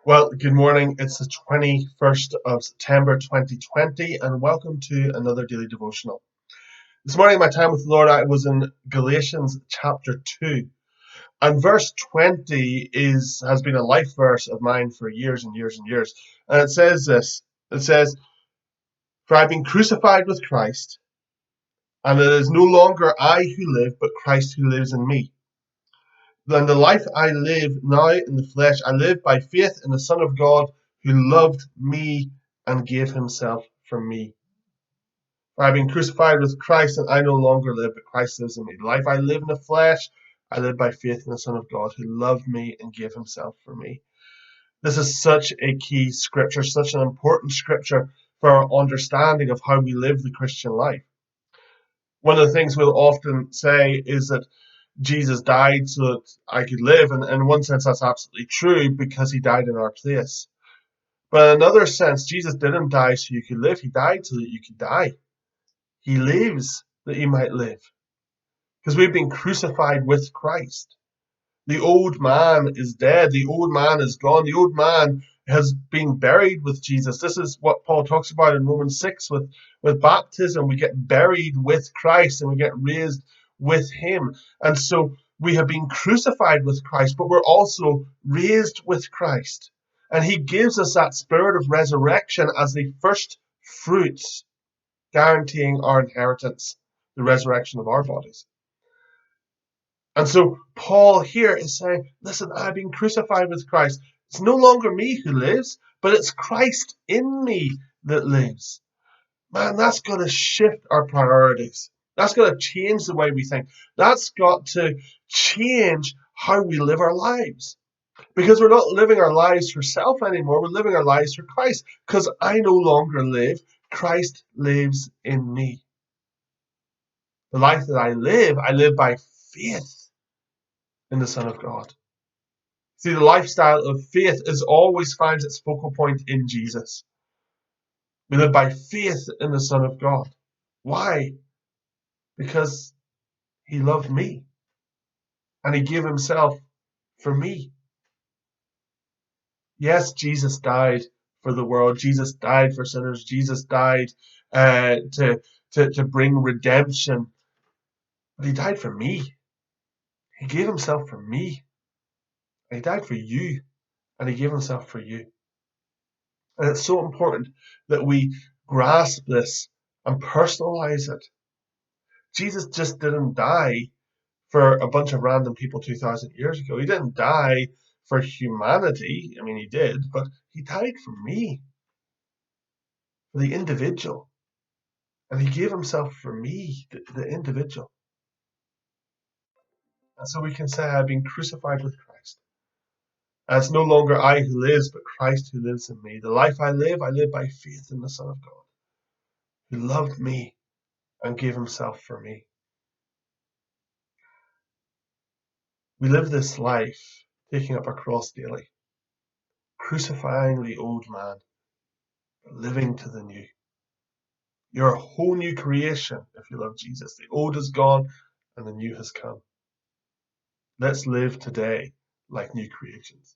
Well, good morning. It's the 21st of September 2020, and welcome to another daily devotional. This morning, my time with the Lord, I was in Galatians chapter 2, and verse 20 has been a life verse of mine for years and years and years. And it says this. It says, "For I've been crucified with Christ, and it is no longer I who live, but Christ who lives in me. Then the life I live now in the flesh, I live by faith in the Son of God who loved me and gave himself for me. For I have been crucified with Christ, and I no longer live, but Christ lives in me. The life I live in the flesh, I live by faith in the Son of God who loved me and gave himself for me." This is such a key scripture, such an important scripture for our understanding of how we live the Christian life. One of the things we'll often say is that Jesus died so that I could live, and in one sense that's absolutely true because he died in our place. But in another sense, Jesus didn't die so you could live, he died so that you could die. He lives that you might live. Because we've been crucified with Christ. The old man is dead, the old man is gone, the old man has been buried with Jesus. This is what Paul talks about in Romans 6 with baptism. We get buried with Christ and we get raised with him. And so we have been crucified with Christ, but we're also raised with Christ. And he gives us that spirit of resurrection as the first fruits, guaranteeing our inheritance, the resurrection of our bodies. And so Paul here is saying, listen, I've been crucified with Christ. It's no longer me who lives, but it's Christ in me that lives. Man, that's going to shift our priorities. That's going to change the way we think. That's got to change how we live our lives. Because we're not living our lives for self anymore. We're living our lives for Christ. Because I no longer live. Christ lives in me. The life that I live by faith in the Son of God. See, the lifestyle of faith always finds its focal point in Jesus. We live by faith in the Son of God. Why? Because he loved me and he gave himself for me. Yes, Jesus died for the world. Jesus died for sinners. Jesus died to bring redemption. But he died for me. He gave himself for me. And he died for you. And he gave himself for you. And it's so important that we grasp this and personalize it. Jesus just didn't die for a bunch of random people 2,000 years ago. He didn't die for humanity. I mean, he did, but he died for me, for the individual. And he gave himself for me, the individual. And so we can say, I've been crucified with Christ. And it's no longer I who lives, but Christ who lives in me. The life I live by faith in the Son of God, who loved me and gave himself for me. We live this life taking up our cross daily, crucifying the old man, but living to the new. You're a whole new creation if you love Jesus. The old is gone and the new has come. Let's live today like new creations.